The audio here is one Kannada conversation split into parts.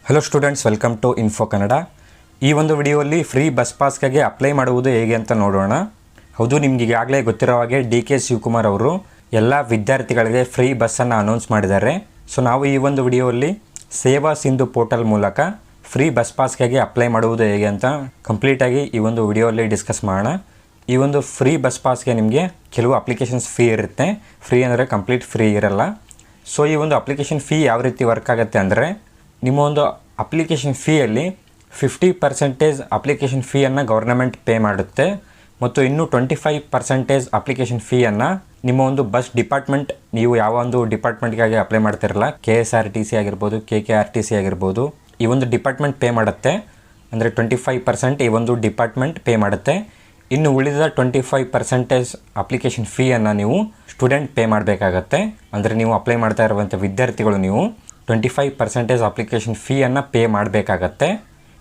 Hello students, welcome to info Kannada. ಈ ಒಂದು ವಿಡಿಯೋಲ್ಲಿ ಫ್ರೀ ಬಸ್ ಪಾಸ್ಗಾಗಿ ಅಪ್ಲೈ ಮಾಡುವುದು ಹೇಗೆ ಅಂತ ನೋಡೋಣ. ಹೌದು, ನಿಮ್ಗೆ ಈಗಾಗಲೇ ಗೊತ್ತಿರೋ ಹಾಗೆ ಡಿ.ಕೆ. ಶಿವಕುಮಾರ್ ಅವರು ಎಲ್ಲ ವಿದ್ಯಾರ್ಥಿಗಳಿಗೆ ಫ್ರೀ ಬಸ್ಸನ್ನು ಅನೌನ್ಸ್ ಮಾಡಿದ್ದಾರೆ. ಸೊ ನಾವು ಈ ಒಂದು ವಿಡಿಯೋಲ್ಲಿ ಸೇವಾ ಸಿಂಧು ಪೋರ್ಟಲ್ ಮೂಲಕ ಫ್ರೀ ಬಸ್ ಪಾಸ್ಗಾಗಿ ಅಪ್ಲೈ ಮಾಡುವುದು ಹೇಗೆ ಅಂತ ಕಂಪ್ಲೀಟಾಗಿ ಈ ಒಂದು ವಿಡಿಯೋಲ್ಲಿ ಡಿಸ್ಕಸ್ ಮಾಡೋಣ. ಈ ಒಂದು ಫ್ರೀ ಬಸ್ ಪಾಸ್ಗೆ ನಿಮಗೆ ಕೆಲವು ಅಪ್ಲಿಕೇಶನ್ಸ್ ಫೀ ಇರುತ್ತೆ. ಫ್ರೀ ಅಂದರೆ ಕಂಪ್ಲೀಟ್ ಫ್ರೀ ಇರಲ್ಲ. ಸೊ ಈ ಒಂದು ಅಪ್ಲಿಕೇಶನ್ ಫೀ ಯಾವ ರೀತಿ ವರ್ಕ್ ಆಗುತ್ತೆ ಅಂದರೆ, ನಿಮ್ಮ ಒಂದು ಅಪ್ಲಿಕೇಶನ್ ಫೀಯಲ್ಲಿ 50% ಅಪ್ಲಿಕೇಶನ್ ಫೀಯನ್ನು ಗೌರ್ನಮೆಂಟ್ ಪೇ ಮಾಡುತ್ತೆ ಮತ್ತು ಇನ್ನು 25% ಅಪ್ಲಿಕೇಶನ್ ಫೀಯನ್ನು ನಿಮ್ಮ ಒಂದು ಬಸ್ ಡಿಪಾರ್ಟ್ಮೆಂಟ್, ನೀವು ಯಾವ ಒಂದು ಡಿಪಾರ್ಟ್ಮೆಂಟ್ಗಾಗಿ ಅಪ್ಲೈ ಮಾಡ್ತಿರಲ್ಲ, KSRTC ಆಗಿರ್ಬೋದು, KKRTC ಆಗಿರ್ಬೋದು, ಈ ಒಂದು ಡಿಪಾರ್ಟ್ಮೆಂಟ್ ಪೇ ಮಾಡುತ್ತೆ. ಅಂದರೆ 25% ಈ ಒಂದು ಡಿಪಾರ್ಟ್ಮೆಂಟ್ ಪೇ ಮಾಡುತ್ತೆ. ಇನ್ನು ಉಳಿದ 25% ಅಪ್ಲಿಕೇಶನ್ ಫೀಯನ್ನು ನೀವು ಸ್ಟೂಡೆಂಟ್ ಪೇ ಮಾಡಬೇಕಾಗತ್ತೆ. ಅಂದರೆ ನೀವು ಅಪ್ಲೈ ಮಾಡ್ತಾ ಇರುವಂಥ ವಿದ್ಯಾರ್ಥಿಗಳು ನೀವು 25% ಅಪ್ಲಿಕೇಶನ್ ಫೀಯನ್ನು ಪೇ ಮಾಡಬೇಕಾಗತ್ತೆ.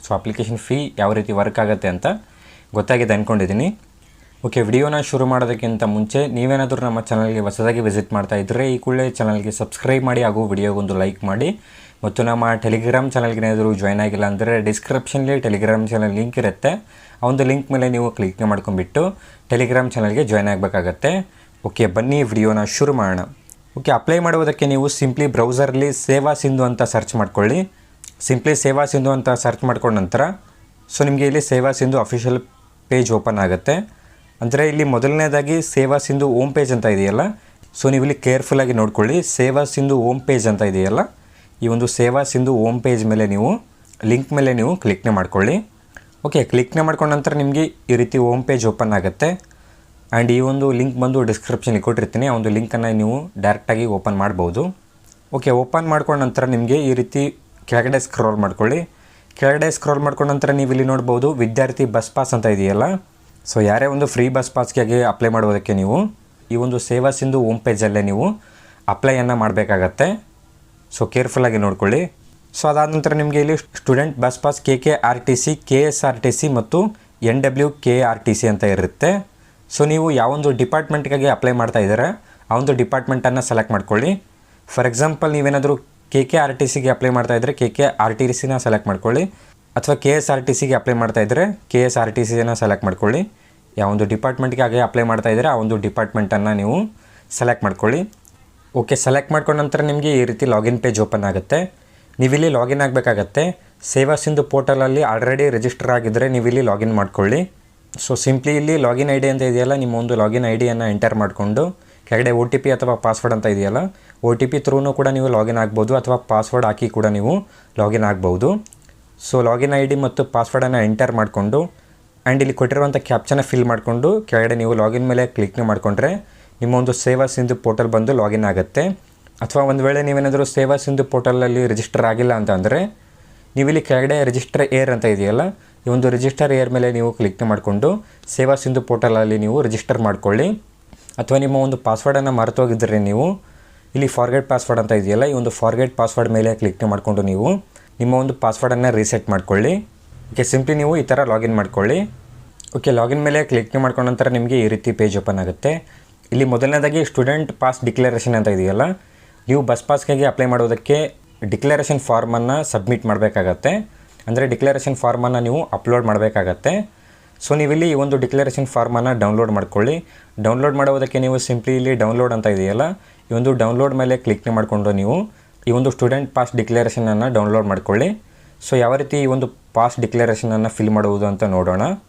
ಸೊ ಅಪ್ಲಿಕೇಶನ್ ಫೀ ಯಾವ ರೀತಿ ವರ್ಕ್ ಆಗುತ್ತೆ ಅಂತ ಗೊತ್ತಾಗಿದೆ ಅಂದ್ಕೊಂಡಿದ್ದೀನಿ. ಓಕೆ, ವಿಡಿಯೋನ ಶುರು ಮಾಡೋದಕ್ಕಿಂತ ಮುಂಚೆ ನೀವೇನಾದರೂ ನಮ್ಮ ಚಾನಲ್ಗೆ ಹೊಸದಾಗಿ ವಿಸಿಟ್ ಮಾಡ್ತಾ ಇದ್ದರೆ ಈ ಕೂಡಲೇ ಚಾನಲ್ಗೆ ಸಬ್ಸ್ಕ್ರೈಬ್ ಮಾಡಿ ಹಾಗೂ ವಿಡಿಯೋಗೊಂದು ಲೈಕ್ ಮಾಡಿ. ಮತ್ತು ನಮ್ಮ ಟೆಲಿಗ್ರಾಮ್ ಚಾನಲ್ಗೆ ಏನಾದರೂ ಜಾಯ್ನ್ ಆಗಿಲ್ಲ ಅಂದರೆ ಡಿಸ್ಕ್ರಿಪ್ಷನ್ಲಿ ಟೆಲಿಗ್ರಾಮ್ ಚಾನಲ್ ಲಿಂಕ್ ಇರುತ್ತೆ. ಆ ಒಂದು ಲಿಂಕ್ ಮೇಲೆ ನೀವು ಕ್ಲಿಕ್ ಮಾಡ್ಕೊಂಡ್ಬಿಟ್ಟು ಟೆಲಿಗ್ರಾಮ್ ಚಾನಲ್ಗೆ ಜಾಯ್ನ್ ಆಗಬೇಕಾಗತ್ತೆ. ಓಕೆ, ಬನ್ನಿ ವಿಡಿಯೋನ ಶುರು ಮಾಡೋಣ. ಓಕೆ, ಅಪ್ಲೈ ಮಾಡುವುದಕ್ಕೆ ನೀವು ಸಿಂಪ್ಲಿ ಬ್ರೌಸರ್ಲಿ ಸೇವಾ ಸಿಂಧು ಅಂತ ಸರ್ಚ್ ಮಾಡ್ಕೊಳ್ಳಿ. ಸಿಂಪ್ಲಿ ಸೇವಾ ಸಿಂಧು ಅಂತ ಸರ್ಚ್ ಮಾಡ್ಕೊಂಡ ನಂತರ ಸೊ ನಿಮಗೆ ಇಲ್ಲಿ ಸೇವಾ ಸಿಂಧು ಅಫಿಷಿಯಲ್ ಪೇಜ್ ಓಪನ್ ಆಗುತ್ತೆ. ಅಂದರೆ ಇಲ್ಲಿ ಮೊದಲನೇದಾಗಿ ಸೇವಾ ಸಿಂಧು ಹೋಮ್ ಪೇಜ್ ಅಂತ ಇದೆಯಲ್ಲ, ಸೊ ನೀವು ಇಲ್ಲಿ ಕೇರ್ಫುಲ್ಲಾಗಿ ನೋಡ್ಕೊಳ್ಳಿ. ಸೇವಾ ಸಿಂಧು ಹೋಮ್ ಪೇಜ್ ಅಂತ ಇದೆಯಲ್ಲ, ಈ ಒಂದು ಸೇವಾ ಸಿಂಧು ಹೋಮ್ ಪೇಜ್ ಮೇಲೆ ನೀವು ಲಿಂಕ್ ಮೇಲೆ ನೀವು ಕ್ಲಿಕ್ನ ಮಾಡ್ಕೊಳ್ಳಿ. ಓಕೆ, ಕ್ಲಿಕ್ನ ಮಾಡ್ಕೊಂಡ ನಂತರ ನಿಮಗೆ ಈ ರೀತಿ ಹೋಮ್ ಪೇಜ್ ಓಪನ್ ಆಗುತ್ತೆ. ಆ್ಯಂಡ್ ಈ ಒಂದು ಲಿಂಕ್ ಬಂದು ಡಿಸ್ಕ್ರಿಪ್ಷನ್ಗೆ ಕೊಟ್ಟಿರ್ತೀನಿ. ಆ ಒಂದು ಲಿಂಕನ್ನು ನೀವು ಡೈರೆಕ್ಟಾಗಿ ಓಪನ್ ಮಾಡ್ಬೋದು. ಓಕೆ, ಓಪನ್ ಮಾಡ್ಕೊಂಡ ನಂತರ ನಿಮಗೆ ಈ ರೀತಿ ಕೆಳಗಡೆ ಸ್ಕ್ರೋಲ್ ಮಾಡ್ಕೊಳ್ಳಿ. ಕೆಳಗಡೆ ಸ್ಕ್ರೋಲ್ ಮಾಡ್ಕೊಂಡ ನಂತರ ನೀವು ಇಲ್ಲಿ ನೋಡ್ಬೋದು ವಿದ್ಯಾರ್ಥಿ ಬಸ್ ಪಾಸ್ ಅಂತ ಇದೆಯಲ್ಲ. ಸೊ ಯಾರೇ ಒಂದು ಫ್ರೀ ಬಸ್ ಪಾಸ್ಗೆ ಅಪ್ಲೈ ಮಾಡೋದಕ್ಕೆ ನೀವು ಈ ಒಂದು ಸೇವಾ ಸಿಂಧು ಹೋಮ್ ಪೇಜಲ್ಲೇ ನೀವು ಅಪ್ಲೈಯನ್ನು ಮಾಡಬೇಕಾಗತ್ತೆ. ಸೊ ಕೇರ್ಫುಲ್ಲಾಗಿ ನೋಡ್ಕೊಳ್ಳಿ. ಸೊ ಅದಾದ ನಂತರ ನಿಮಗೆ ಇಲ್ಲಿ student bus pass KKRTC, KSRTC ಮತ್ತು NWKRTC ಅಂತ ಇರುತ್ತೆ. ಸೊ ನೀವು ಯಾವೊಂದು ಡಿಪಾರ್ಟ್ಮೆಂಟ್ಗಾಗಿ ಅಪ್ಲೈ ಮಾಡ್ತಾ ಇದ್ದಾರೆ ಆ ಒಂದು ಡಿಪಾರ್ಟ್ಮೆಂಟನ್ನು ಸೆಲೆಕ್ಟ್ ಮಾಡ್ಕೊಳ್ಳಿ. ಫಾರ್ ಎಕ್ಸಾಂಪಲ್, ನೀವೇನಾದರೂ KKRTCಗೆ ಅಪ್ಲೈ ಮಾಡ್ತಾ ಇದ್ದರೆ KKRTCನ ಸೆಲೆಕ್ಟ್ ಮಾಡ್ಕೊಳ್ಳಿ. ಅಥವಾ KSRTCಗೆ ಅಪ್ಲೈ ಮಾಡ್ತಾ ಇದ್ದರೆ KSRTCನ ಸೆಲೆಕ್ಟ್ ಮಾಡ್ಕೊಳ್ಳಿ. ಯಾವೊಂದು ಡಿಪಾರ್ಟ್ಮೆಂಟ್ಗಾಗಿ ಅಪ್ಲೈ ಮಾಡ್ತಾ ಇದ್ದರೆ ಆ ಒಂದು ಡಿಪಾರ್ಟ್ಮೆಂಟನ್ನು ನೀವು ಸೆಲೆಕ್ಟ್ ಮಾಡ್ಕೊಳ್ಳಿ. ಓಕೆ, ಸೆಲೆಕ್ಟ್ ಮಾಡ್ಕೊಂಡ ನಂತರ ನಿಮಗೆ ಈ ರೀತಿ ಲಾಗಿನ್ ಪೇಜ್ ಓಪನ್ ಆಗುತ್ತೆ. ನೀವಿಲ್ಲಿ ಲಾಗಿನ್ ಆಗಬೇಕಾಗತ್ತೆ. ಸೇವಾ ಸಿಂಧು ಪೋರ್ಟಲಲ್ಲಿ ಆಲ್ರೆಡಿ ರಿಜಿಸ್ಟರ್ ಆಗಿದ್ದರೆ ನೀವಿಲ್ಲಿ ಲಾಗಿನ್ ಮಾಡ್ಕೊಳ್ಳಿ. ಸೊ ಸಿಂಪ್ಲಿ ಇಲ್ಲಿ ಲಾಗಿನ್ ID ಅಂತ ಇದೆಯಲ್ಲ, ನಿಮ್ಮ ಒಂದು ಲಾಗಿನ್ IDಯನ್ನು ಎಂಟರ್ ಮಾಡಿಕೊಂಡು ಕೆಳಗಡೆ OTP ಅಥವಾ ಪಾಸ್ವರ್ಡ್ ಅಂತ ಇದೆಯಲ್ಲ, OTP ಥ್ರೂನೂ ಕೂಡ ನೀವು ಲಾಗಿನ್ ಆಗ್ಬೋದು ಅಥವಾ ಪಾಸ್ವರ್ಡ್ ಹಾಕಿ ಕೂಡ ನೀವು ಲಾಗಿನ್ ಆಗ್ಬೋದು. ಸೊ ಲಾಗಿನ್ ID ಮತ್ತು ಪಾಸ್ವರ್ಡನ್ನು ಎಂಟರ್ ಮಾಡಿಕೊಂಡು ಆ್ಯಂಡ್ ಇಲ್ಲಿ ಕೊಟ್ಟಿರುವಂಥ ಕ್ಯಾಪ್ಚನ ಫಿಲ್ ಮಾಡಿಕೊಂಡು ಕೆಳಗಡೆ ನೀವು ಲಾಗಿನ್ ಮೇಲೆ ಕ್ಲಿಕ್ ಮಾಡಿಕೊಂಡ್ರೆ ನಿಮ್ಮ ಒಂದು ಸೇವಾ ಸಿಂಧು ಪೋರ್ಟಲ್ ಬಂದು ಲಾಗಿನ್ ಆಗುತ್ತೆ. ಅಥವಾ ಒಂದು ವೇಳೆ ನೀವೇನಾದರೂ ಸೇವಾ ಸಿಂಧು ಪೋರ್ಟಲಲ್ಲಿ ರಿಜಿಸ್ಟರ್ ಆಗಿಲ್ಲ ಅಂತ ಅಂದರೆ ನೀವಿಲ್ಲಿ ಕೆಳಗಡೆ ರಿಜಿಸ್ಟರ್ ಏರ್ ಅಂತ ಇದೆಯಲ್ಲ, ಈ ಒಂದು ರಿಜಿಸ್ಟರ್ ಏರ್ ಮೇಲೆ ನೀವು ಕ್ಲಿಕ್ ಮಾಡಿಕೊಂಡು ಸೇವಾ ಸಿಂಧು ಪೋರ್ಟಲಲ್ಲಿ ನೀವು ರಿಜಿಸ್ಟರ್ ಮಾಡ್ಕೊಳ್ಳಿ. ಅಥವಾ ನಿಮ್ಮ ಒಂದು ಪಾಸ್ವರ್ಡನ್ನು ಮರೆತೋಗಿದ್ದರೆ ನೀವು ಇಲ್ಲಿ ಫಾರ್ಗೆಟ್ ಪಾಸ್ವರ್ಡ್ ಅಂತ ಇದೆಯಲ್ಲ, ಈ ಒಂದು ಫಾರ್ಗೆಟ್ ಪಾಸ್ವರ್ಡ್ ಮೇಲೆ ಕ್ಲಿಕ್ ಮಾಡಿಕೊಂಡು ನೀವು ನಿಮ್ಮ ಒಂದು ಪಾಸ್ವರ್ಡನ್ನು ರೀಸೆಟ್ ಮಾಡ್ಕೊಳ್ಳಿ. ಓಕೆ, ಸಿಂಪ್ಲಿ ನೀವು ಈ ಥರ ಲಾಗಿನ್ ಮಾಡ್ಕೊಳ್ಳಿ. ಓಕೆ, ಲಾಗಿನ್ ಮೇಲೆ ಕ್ಲಿಕ್ ಮಾಡ್ಕೊಂಡ ನಂತರ ನಿಮಗೆ ಈ ರೀತಿ ಪೇಜ್ ಓಪನ್ ಆಗುತ್ತೆ. ಇಲ್ಲಿ ಮೊದಲನೇದಾಗಿ ಸ್ಟೂಡೆಂಟ್ ಪಾಸ್ ಡಿಕ್ಲರೇಷನ್ ಅಂತ ಇದೆಯಲ್ಲ, ನೀವು ಬಸ್ ಪಾಸ್ಗಾಗಿ ಅಪ್ಲೈ ಮಾಡೋದಕ್ಕೆ ಡಿಕ್ಲರೇಷನ್ ಫಾರ್ಮನ್ನು ಸಬ್ಮಿಟ್ ಮಾಡಬೇಕಾಗತ್ತೆ. ಅಂದರೆ ಡಿಕ್ಲರೇಷನ್ ಫಾರ್ಮನ್ನು ನೀವು ಅಪ್ಲೋಡ್ ಮಾಡಬೇಕಾಗತ್ತೆ. ಸೊ ನೀವಿಲ್ಲಿ ಈ ಒಂದು ಡಿಕ್ಲರೇಷನ್ ಫಾರ್ಮನ್ನು ಡೌನ್ಲೋಡ್ ಮಾಡ್ಕೊಳ್ಳಿ. ಡೌನ್ಲೋಡ್ ಮಾಡೋದಕ್ಕೆ ನೀವು ಸಿಂಪ್ಲಿ ಇಲ್ಲಿ ಡೌನ್ಲೋಡ್ ಅಂತ ಇದೆಯಲ್ಲ, ಈ ಒಂದು ಡೌನ್ಲೋಡ್ ಮೇಲೆ ಕ್ಲಿಕ್ ಮಾಡಿಕೊಂಡು ನೀವು ಈ ಒಂದು ಸ್ಟೂಡೆಂಟ್ ಪಾಸ್ ಡಿಕ್ಲರೇಷನನ್ನು ಡೌನ್ಲೋಡ್ ಮಾಡ್ಕೊಳ್ಳಿ. ಸೊ ಯಾವ ರೀತಿ ಈ ಒಂದು ಪಾಸ್ ಡಿಕ್ಲರೇಷನನ್ನು ಫಿಲ್ ಮಾಡುವುದು ಅಂತ ನೋಡೋಣ.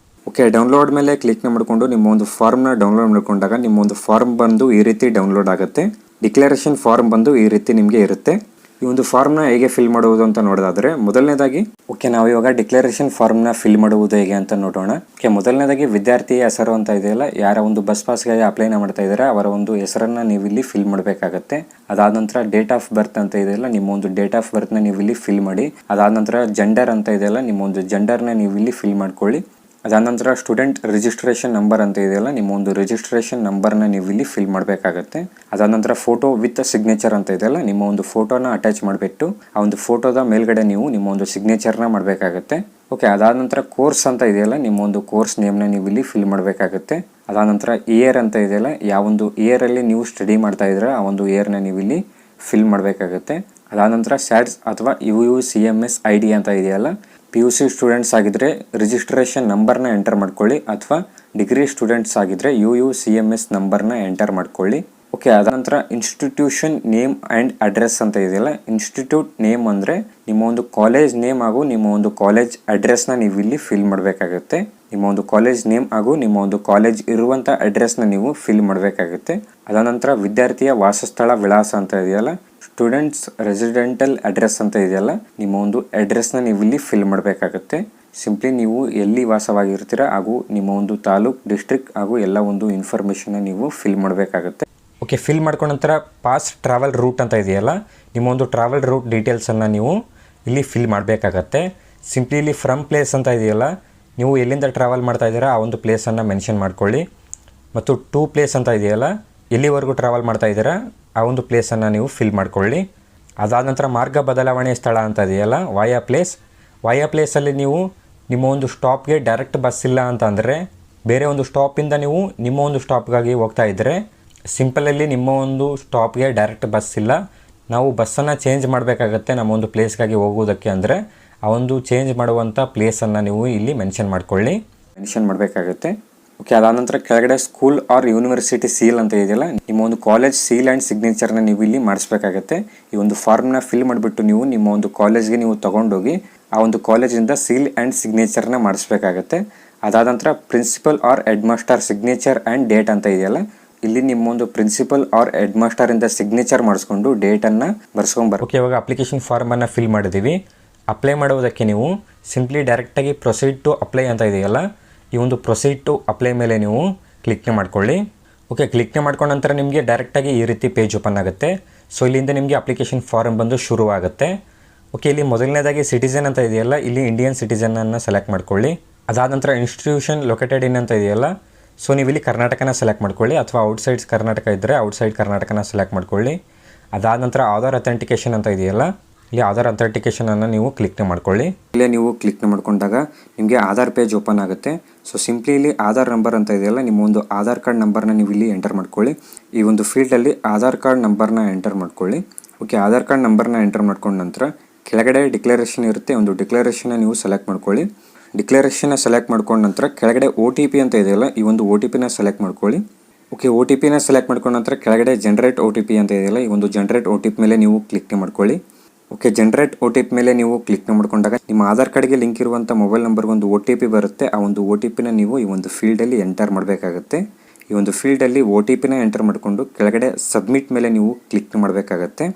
ಓಕೆ, ಡೌನ್ಲೋಡ್ ಮೇಲೆ ಕ್ಲಿಕ್ ಮಾಡಿಕೊಂಡು ನಿಮ್ಮ ಒಂದು ಫಾರ್ಮ್ನ ಡೌನ್ಲೋಡ್ ಮಾಡ್ಕೊಂಡಾಗ ನಿಮ್ಮ ಒಂದು ಫಾರ್ಮ್ ಬಂದು ಈ ರೀತಿ ಡೌನ್ಲೋಡ್ ಆಗುತ್ತೆ. ಡಿಕ್ಲರೇಷನ್ ಫಾರ್ಮ್ ಬಂದು ಈ ರೀತಿ ನಿಮಗೆ ಇರುತ್ತೆ. ಈ ಒಂದು ಫಾರ್ಮ್ನ ಹೇಗೆ ಫಿಲ್ ಮಾಡುವುದು ಅಂತ ನೋಡೋದಾದರೆ ಮೊದಲನೇದಾಗಿ ಓಕೆ, ನಾವು ಇವಾಗ ಡಿಕ್ಲರೇಷನ್ ಫಾರ್ಮ್ನ ಫಿಲ್ ಮಾಡುವುದು ಹೇಗೆ ಅಂತ ನೋಡೋಣ. ಓಕೆ, ಮೊದಲನೇದಾಗಿ ವಿದ್ಯಾರ್ಥಿಯ ಹೆಸರು ಅಂತ ಇದೆಯಲ್ಲ, ಯಾರ ಒಂದು ಬಸ್ ಪಾಸ್ಗಾಗಿ ಅಪ್ಲೈನ ಮಾಡ್ತಾ ಇದ್ದಾರೆ ಅವರ ಒಂದು ಹೆಸರನ್ನು ನೀವು ಇಲ್ಲಿ ಫಿಲ್ ಮಾಡಬೇಕಾಗತ್ತೆ. ಅದಾದ ನಂತರ ಡೇಟ್ ಆಫ್ ಬರ್ತ್ ಅಂತ ಇದೆಯಲ್ಲ, ನಿಮ್ಮ ಒಂದು ಡೇಟ್ ಆಫ್ ಬರ್ತ್ನ ನೀವು ಇಲ್ಲಿ ಫಿಲ್ ಮಾಡಿ. ಅದಾದ ನಂತರ ಜೆಂಡರ್ ಅಂತ ಇದೆಯಲ್ಲ, ನಿಮ್ಮ ಒಂದು ಜೆಂಡರ್ನ ನೀವು ಇಲ್ಲಿ ಫಿಲ್ ಮಾಡ್ಕೊಳ್ಳಿ. ಅದಾದ ನಂತರ ಸ್ಟೂಡೆಂಟ್ ರಿಜಿಸ್ಟ್ರೇಷನ್ ನಂಬರ್ ಅಂತ ಇದೆಯಲ್ಲ, ನಿಮ್ಮ ಒಂದು ರಿಜಿಸ್ಟ್ರೇಷನ್ ನಂಬರ್ನ ನೀವು ಇಲ್ಲಿ ಫಿಲ್ ಮಾಡಬೇಕಾಗತ್ತೆ. ಅದಾದ ನಂತರ ಫೋಟೋ ವಿತ್ ಸಿಗ್ನೇಚರ್ ಅಂತ ಇದೆಯಲ್ಲ, ನಿಮ್ಮ ಒಂದು ಫೋಟೋನ ಅಟ್ಯಾಚ್ ಮಾಡಿಬಿಟ್ಟು ಆ ಒಂದು ಫೋಟೋದ ಮೇಲ್ಗಡೆ ನೀವು ನಿಮ್ಮ ಒಂದು ಸಿಗ್ನೇಚರ್ನ ಮಾಡಬೇಕಾಗತ್ತೆ. ಓಕೆ, ಅದಾದ ನಂತರ ಕೋರ್ಸ್ ಅಂತ ಇದೆಯಲ್ಲ, ನಿಮ್ಮ ಒಂದು ಕೋರ್ಸ್ ನೇಮ್ನ ನೀವು ಇಲ್ಲಿ ಫಿಲ್ ಮಾಡಬೇಕಾಗತ್ತೆ. ಅದಾದ ನಂತರ ಇಯರ್ ಅಂತ ಇದೆಯಲ್ಲ, ಯಾವೊಂದು ಇಯರಲ್ಲಿ ನೀವು ಸ್ಟಡಿ ಮಾಡ್ತಾ ಇದ್ರೆ ಆ ಒಂದು ಇಯರ್ನ ನೀವು ಇಲ್ಲಿ ಫಿಲ್ ಮಾಡಬೇಕಾಗತ್ತೆ. ಅದಾದ ನಂತರ ಸ್ಯಾಟ್ಸ್ ಅಥವಾ UUCMS ID ಅಂತ ಇದೆಯಲ್ಲ, PUC ಸ್ಟೂಡೆಂಟ್ಸ್ ಆಗಿದ್ದರೆ ರಿಜಿಸ್ಟ್ರೇಷನ್ ನಂಬರ್ನ ಎಂಟರ್ ಮಾಡ್ಕೊಳ್ಳಿ, ಅಥವಾ ಡಿಗ್ರಿ ಸ್ಟೂಡೆಂಟ್ಸ್ ಆಗಿದ್ದರೆ UUCMS ನಂಬರ್ನ ಎಂಟರ್ ಮಾಡ್ಕೊಳ್ಳಿ. ಓಕೆ, ಅದ ನಂತರ ಇನ್ಸ್ಟಿಟ್ಯೂಷನ್ ನೇಮ್ ಆ್ಯಂಡ್ ಅಡ್ರೆಸ್ ಅಂತ ಇದೆಯಲ್ಲ, ಇನ್ಸ್ಟಿಟ್ಯೂಟ್ ನೇಮ್ ಅಂದರೆ ನಿಮ್ಮ ಒಂದು ಕಾಲೇಜ್ ನೇಮ್ ಹಾಗೂ ನಿಮ್ಮ ಒಂದು ಕಾಲೇಜ್ ಅಡ್ರೆಸ್ನ ನೀವು ಇಲ್ಲಿ ಫಿಲ್ ಮಾಡಬೇಕಾಗುತ್ತೆ. ನಿಮ್ಮ ಒಂದು ಕಾಲೇಜ್ ನೇಮ್ ಹಾಗೂ ನಿಮ್ಮ ಒಂದು ಕಾಲೇಜ್ ಇರುವಂಥ ಅಡ್ರೆಸ್ನ ನೀವು ಫಿಲ್ ಮಾಡಬೇಕಾಗುತ್ತೆ. ಅದಾದ ನಂತರ ವಿದ್ಯಾರ್ಥಿಯ ವಾಸಸ್ಥಳ ವಿಳಾಸ ಅಂತ ಇದೆಯಲ್ಲ, ಸ್ಟೂಡೆಂಟ್ಸ್ ರೆಸಿಡೆಂಟಲ್ ಅಡ್ರೆಸ್ ಅಂತ ಇದೆಯಲ್ಲ, ನಿಮ್ಮ ಒಂದು ಅಡ್ರೆಸ್ನ ನೀವು ಇಲ್ಲಿ ಫಿಲ್ ಮಾಡಬೇಕಾಗುತ್ತೆ. ಸಿಂಪ್ಲಿ ನೀವು ಎಲ್ಲಿ ವಾಸವಾಗಿರ್ತೀರ ಹಾಗೂ ನಿಮ್ಮ ಒಂದು ತಾಲೂಕ್, ಡಿಸ್ಟ್ರಿಕ್ಟ್ ಹಾಗೂ ಎಲ್ಲ ಒಂದು ಇನ್ಫಾರ್ಮೇಷನ್ನ ನೀವು ಫಿಲ್ ಮಾಡಬೇಕಾಗುತ್ತೆ. ಓಕೆ, ಫಿಲ್ ಮಾಡ್ಕೊಂಡ ನಂತರ ಪಾಸ್ಟ್ ಟ್ರಾವೆಲ್ ರೂಟ್ ಅಂತ ಇದೆಯಲ್ಲ, ನಿಮ್ಮ ಒಂದು ಟ್ರಾವೆಲ್ ರೂಟ್ ಡೀಟೇಲ್ಸನ್ನು ನೀವು ಇಲ್ಲಿ ಫಿಲ್ ಮಾಡಬೇಕಾಗತ್ತೆ. ಸಿಂಪ್ಲಿ ಇಲ್ಲಿ ಫ್ರಮ್ ಪ್ಲೇಸ್ ಅಂತ ಇದೆಯಲ್ಲ, ನೀವು ಎಲ್ಲಿಂದ ಟ್ರಾವೆಲ್ ಮಾಡ್ತಾ ಇದ್ದೀರಾ ಆ ಒಂದು ಪ್ಲೇಸನ್ನು ಮೆನ್ಷನ್ ಮಾಡ್ಕೊಳ್ಳಿ. ಮತ್ತು ಟು ಪ್ಲೇಸ್ ಅಂತ ಇದೆಯಲ್ಲ, ಎಲ್ಲಿವರೆಗೂ ಟ್ರಾವೆಲ್ ಮಾಡ್ತಾ ಇದ್ದೀರಾ ಆ ಒಂದು ಪ್ಲೇಸನ್ನು ನೀವು ಫಿಲ್ ಮಾಡ್ಕೊಳ್ಳಿ. ಅದಾದ ನಂತರ ಮಾರ್ಗ ಬದಲಾವಣೆ ಸ್ಥಳ ಅಂತ ಇದೆಯಲ್ಲ, ವಾಯಾ ಪ್ಲೇಸಲ್ಲಿ ನೀವು ನಿಮ್ಮ ಒಂದು ಸ್ಟಾಪ್ಗೆ ಡೈರೆಕ್ಟ್ ಬಸ್ ಇಲ್ಲ ಅಂತ ಅಂದರೆ, ಬೇರೆ ಒಂದು ಸ್ಟಾಪಿಂದ ನೀವು ನಿಮ್ಮ ಒಂದು ಸ್ಟಾಪ್ಗಾಗಿ ಹೋಗ್ತಾ ಇದ್ದರೆ, ಸಿಂಪಲಲ್ಲಿ ನಿಮ್ಮ ಒಂದು ಸ್ಟಾಪ್ಗೆ ಡೈರೆಕ್ಟ್ ಬಸ್ ಇಲ್ಲ, ನಾವು ಬಸ್ಸನ್ನು ಚೇಂಜ್ ಮಾಡಬೇಕಾಗತ್ತೆ ನಮ್ಮ ಒಂದು ಪ್ಲೇಸ್ಗಾಗಿ ಹೋಗೋದಕ್ಕೆ ಅಂದರೆ, ಆ ಒಂದು ಚೇಂಜ್ ಮಾಡುವಂಥ ಪ್ಲೇಸನ್ನು ನೀವು ಇಲ್ಲಿ ಮೆನ್ಷನ್ ಮಾಡಬೇಕಾಗತ್ತೆ. ಓಕೆ, ಅದಾದ ನಂತರ ಕೆಳಗಡೆ ಸ್ಕೂಲ್ ಆರ್ ಯೂನಿವರ್ಸಿಟಿ ಸೀಲ್ ಅಂತ ಇದೆಯಲ್ಲ, ನಿಮ್ಮ ಒಂದು ಕಾಲೇಜ್ ಸೀಲ್ ಆ್ಯಂಡ್ ಸಿಗ್ನೇಚರ್ನ ನೀವು ಇಲ್ಲಿ ಮಾಡಿಸ್ಬೇಕಾಗತ್ತೆ. ಈ ಒಂದು ಫಾರ್ಮ್ನ ಫಿಲ್ ಮಾಡಿಬಿಟ್ಟು ನೀವು ನಿಮ್ಮ ಒಂದು ಕಾಲೇಜ್ಗೆ ನೀವು ತೊಗೊಂಡೋಗಿ ಆ ಒಂದು ಕಾಲೇಜಿಂದ ಸೀಲ್ ಆ್ಯಂಡ್ ಸಿಗ್ನೇಚರ್ನ ಮಾಡಿಸ್ಬೇಕಾಗತ್ತೆ. ಅದಾದ ನಂತರ principal or head master signature and date ಅಂತ ಇದೆಯಲ್ಲ, ಇಲ್ಲಿ ನಿಮ್ಮ ಒಂದು ಪ್ರಿನ್ಸಿಪಲ್ ಆರ್ ಹೆಡ್ ಮಾಸ್ಟರಿಂದ ಸಿಗ್ನೇಚರ್ ಮಾಡಿಸ್ಕೊಂಡು ಡೇಟನ್ನು ಬರ್ಸ್ಕೊಂಡ್ಬರ್ಬೇಕು. ಓಕೆ, ಇವಾಗ ಅಪ್ಲಿಕೇಶನ್ ಫಾರ್ಮನ್ನು ಫಿಲ್ ಮಾಡಿದ್ದೀವಿ. ಅಪ್ಲೈ ಮಾಡುವುದಕ್ಕೆ ನೀವು ಸಿಂಪ್ಲಿ ಡೈರೆಕ್ಟಾಗಿ ಪ್ರೊಸೀಡ್ ಟು ಅಪ್ಲೈ ಅಂತ ಇದೆಯಲ್ಲ, ಈ ಒಂದು ಪ್ರೊಸೀಡ್ ಟು ಅಪ್ಲೈ ಮೇಲೆ ನೀವು ಕ್ಲಿಕ್ನ ಮಾಡ್ಕೊಳ್ಳಿ. ಓಕೆ, ಕ್ಲಿಕ್ನ ಮಾಡ್ಕೊಂಡ ನಂತರ ನಿಮಗೆ ಡೈರೆಕ್ಟಾಗಿ ಈ ರೀತಿ ಪೇಜ್ ಓಪನ್ ಆಗುತ್ತೆ. ಸೊ ಇಲ್ಲಿಂದ ನಿಮಗೆ ಅಪ್ಲಿಕೇಶನ್ ಫಾರ್ಮ್ ಬಂದು ಶುರುವಾಗುತ್ತೆ. ಓಕೆ, ಇಲ್ಲಿ ಮೊದಲನೇದಾಗಿ ಸಿಟಿಸನ್ ಅಂತ ಇದೆಯಲ್ಲ, ಇಲ್ಲಿ ಇಂಡಿಯನ್ ಸಿಟಿಸನನ್ನು ಸೆಲೆಕ್ಟ್ ಮಾಡ್ಕೊಳ್ಳಿ. ಅದಾದ ನಂತರ ಇನ್ಸ್ಟಿಟ್ಯೂಷನ್ ಲೊಕೇಟೆಡ್ ಇನ್ ಅಂತ ಇದೆಯಲ್ಲ, ಸೊ ನೀವು ಇಲ್ಲಿ ಕರ್ನಾಟಕನ ಸೆಲೆಕ್ಟ್ ಮಾಡ್ಕೊಳ್ಳಿ, ಅಥವಾ ಔಟ್ಸೈಡ್ಸ್ ಕರ್ನಾಟಕ ಇದ್ದರೆ ಔಟ್ಸೈಡ್ ಕರ್ನಾಟಕನ ಸೆಲೆಕ್ಟ್ ಮಾಡ್ಕೊಳ್ಳಿ. ಅದಾದ ನಂತರ ಆಧಾರ್ ಅಥೆಂಟಿಕೇಷನ್ ಅಂತ ಇದೆಯಲ್ಲ, ಇಲ್ಲಿ ಆಧಾರ್ ಅಥೆಂಟಿಕೇಷನನ್ನು ನೀವು ಕ್ಲಿಕ್ನ ಮಾಡ್ಕೊಳ್ಳಿ. ಇಲ್ಲೇ ನೀವು ಕ್ಲಿಕ್ನ ಮಾಡ್ಕೊಂಡಾಗ ನಿಮಗೆ ಆಧಾರ್ ಪೇಜ್ ಓಪನ್ ಆಗುತ್ತೆ. ಸೊ ಸಿಂಪ್ಲಿ ಇಲ್ಲಿ ಆಧಾರ್ ನಂಬರ್ ಅಂತ ಇದೆಯಲ್ಲ, ನಿಮ್ಮ ಒಂದು ಆಧಾರ್ ಕಾರ್ಡ್ ನಂಬರ್ನ ನೀವು ಇಲ್ಲಿ ಎಂಟರ್ ಮಾಡ್ಕೊಳ್ಳಿ. ಈ ಒಂದು ಫೀಲ್ಡಲ್ಲಿ ಆಧಾರ್ ಕಾರ್ಡ್ ನಂಬರ್ನ ಎಂಟರ್ ಮಾಡ್ಕೊಳ್ಳಿ. ಓಕೆ, ಆಧಾರ್ ಕಾರ್ಡ್ ನಂಬರ್ನ ಎಂಟರ್ ಮಾಡ್ಕೊಂಡ ನಂತರ ಕೆಳಗಡೆ ಡಿಕ್ಲರೇಷನ್ ಇರುತ್ತೆ, ಒಂದು ಡಿಕ್ಲರೇಷನ್ನ ನೀವು ಸೆಲೆಕ್ಟ್ ಮಾಡ್ಕೊಳ್ಳಿ. ಡಿಕ್ಲರೇಷನ್ನ ಸೆಲೆಕ್ಟ್ ಮಾಡ್ಕೊಂಡ ನಂತರ ಕೆಳಗಡೆ OTP ಅಂತ ಇದೆಯಲ್ಲ, ಈ ಒಂದು OTPನ ಸೆಲೆಕ್ಟ್ ಮಾಡ್ಕೊಳ್ಳಿ. ಓಕೆ, OTPನ ಸೆಲೆಕ್ಟ್ ಮಾಡ್ಕೊಂಡ ನಂತರ ಕೆಳಗಡೆ ಜನರೇಟ್ OTP ಅಂತ ಇದೆಯಲ್ಲ, ಈ ಒಂದು ಜನರೇಟ್ OTP ಮೇಲೆ ನೀವು ಕ್ಲಿಕ್ನ ಮಾಡ್ಕೊಳ್ಳಿ. ಓಕೆ, ಜನರೇಟ್ OTP ಮೇಲೆ ನೀವು ಕ್ಲಿಕ್ನ ಮಾಡ್ಕೊಂಡಾಗ ನಿಮ್ಮ ಆಧಾರ್ ಕಾರ್ಡ್ಗೆ ಲಿಂಕ್ ಇರುವಂಥ ಮೊಬೈಲ್ ನಂಬರ್ಗೆ ಒಂದು OTP ಬರುತ್ತೆ. ಆ ಒಂದು OTPನ ನೀವು ಈ ಒಂದು ಫೀಲ್ಡಲ್ಲಿ ಎಂಟರ್ ಮಾಡಬೇಕಾಗತ್ತೆ. ಈ ಒಂದು ಫೀಲ್ಡಲ್ಲಿ OTPನ ಎಂಟರ್ ಮಾಡಿಕೊಂಡು ಕೆಳಗಡೆ ಸಬ್ಮಿಟ್ ಮೇಲೆ ನೀವು ಕ್ಲಿಕ್ ಮಾಡಬೇಕಾಗತ್ತೆ.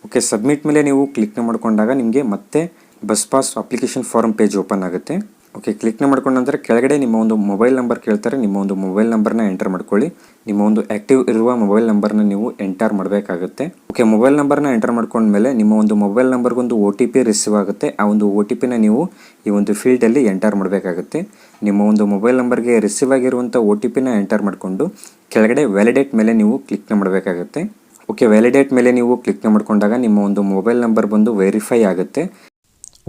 ಓಕೆ, ಸಬ್ಮಿಟ್ ಮೇಲೆ ನೀವು ಕ್ಲಿಕ್ನ ಮಾಡ್ಕೊಂಡಾಗ ನಿಮಗೆ ಮತ್ತೆ bus pass application form page open ಆಗುತ್ತೆ. ಓಕೆ, ಕ್ಲಿಕ್ನ ಮಾಡ್ಕೊಂಡ ನಂತರ ಕೆಳಗಡೆ ನಿಮ್ಮ ಒಂದು ಮೊಬೈಲ್ ನಂಬರ್ ಕೇಳ್ತಾರೆ, ನಿಮ್ಮ ಒಂದು ಮೊಬೈಲ್ ನಂಬರ್ನ ಎಂಟರ್ ಮಾಡ್ಕೊಳ್ಳಿ. ನಿಮ್ಮ ಒಂದು ಆ್ಯಕ್ಟಿವ್ ಇರುವ ಮೊಬೈಲ್ ನಂಬರ್ನ ನೀವು ಎಂಟರ್ ಮಾಡಬೇಕಾಗುತ್ತೆ. ಓಕೆ, ಮೊಬೈಲ್ ನಂಬರ್ನ ಎಂಟರ್ ಮಾಡ್ಕೊಂಡ್ಮೇಲೆ ನಿಮ್ಮ ಒಂದು ಮೊಬೈಲ್ ನಂಬರ್ಗೊಂದು OTP ರಿಸೀವ್ ಆಗುತ್ತೆ. ಆ ಒಂದು OTPನ ನೀವು ಈ ಒಂದು ಫೀಲ್ಡಲ್ಲಿ ಎಂಟರ್ ಮಾಡಬೇಕಾಗುತ್ತೆ. ನಿಮ್ಮ ಒಂದು ಮೊಬೈಲ್ ನಂಬರ್ಗೆ ರಿಸೀವ್ ಆಗಿರುವಂಥ OTPನ ಎಂಟರ್ ಮಾಡಿಕೊಂಡು ಕೆಳಗಡೆ ವ್ಯಾಲಿಡೇಟ್ ಮೇಲೆ ನೀವು ಕ್ಲಿಕ್ನ ಮಾಡಬೇಕಾಗುತ್ತೆ. ಓಕೆ, ವ್ಯಾಲಿಡೇಟ್ ಮೇಲೆ ನೀವು ಕ್ಲಿಕ್ನ ಮಾಡ್ಕೊಂಡಾಗ ನಿಮ್ಮ ಒಂದು ಮೊಬೈಲ್ ನಂಬರ್ ಬಂದು ವೆರಿಫೈ ಆಗುತ್ತೆ.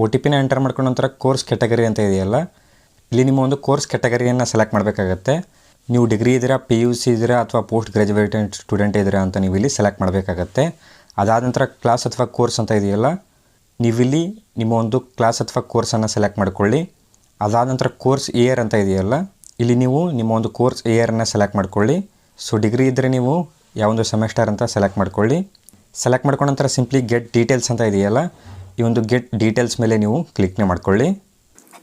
OTPನ ಎಂಟರ್ ಮಾಡ್ಕೊಂಡ ನಂತರ ಕೋರ್ಸ್ ಕ್ಯಾಟಗರಿ ಅಂತ ಇದೆಯಲ್ಲ, ಇಲ್ಲಿ ನಿಮ್ಮ ಒಂದು ಕೋರ್ಸ್ ಕ್ಯಾಟಗರಿಯನ್ನು ಸೆಲೆಕ್ಟ್ ಮಾಡಬೇಕಾಗತ್ತೆ. ನೀವು ಡಿಗ್ರಿ ಇದ್ದೀರಾ, PUC ಇದ್ದೀರಾ ಅಥವಾ ಪೋಸ್ಟ್ ಗ್ರ್ಯಾಜುಯೇಟೆಡ್ ಸ್ಟೂಡೆಂಟ್ ಇದ್ದೀರಾ ಅಂತ ನೀವು ಇಲ್ಲಿ ಸೆಲೆಕ್ಟ್ ಮಾಡಬೇಕಾಗತ್ತೆ. ಅದಾದ ನಂತರ ಕ್ಲಾಸ್ ಅಥವಾ ಕೋರ್ಸ್ ಅಂತ ಇದೆಯಲ್ಲ, ನೀವಿಲ್ಲಿ ನಿಮ್ಮ ಒಂದು ಕ್ಲಾಸ್ ಅಥವಾ ಕೋರ್ಸನ್ನು ಸೆಲೆಕ್ಟ್ ಮಾಡ್ಕೊಳ್ಳಿ. ಅದಾದ ನಂತರ ಕೋರ್ಸ್ ಇಯರ್ ಅಂತ ಇದೆಯಲ್ಲ, ಇಲ್ಲಿ ನೀವು ನಿಮ್ಮ ಒಂದು ಕೋರ್ಸ್ ಇಯರನ್ನು ಸೆಲೆಕ್ಟ್ ಮಾಡ್ಕೊಳ್ಳಿ. ಸೊ ಡಿಗ್ರಿ ಇದ್ದರೆ ನೀವು ಯಾವೊಂದು ಸೆಮೆಸ್ಟರ್ ಅಂತ ಸೆಲೆಕ್ಟ್ ಮಾಡ್ಕೊಳ್ಳಿ. ಸೆಲೆಕ್ಟ್ ಮಾಡ್ಕೊಂಡ ನಂತರ ಸಿಂಪ್ಲಿ ಗೆಟ್ ಡೀಟೇಲ್ಸ್ ಅಂತ ಇದೆಯಲ್ಲ, ಈ ಒಂದು ಗೆಟ್ ಡೀಟೇಲ್ಸ್ ಮೇಲೆ ನೀವು ಕ್ಲಿಕ್ನ ಮಾಡ್ಕೊಳ್ಳಿ.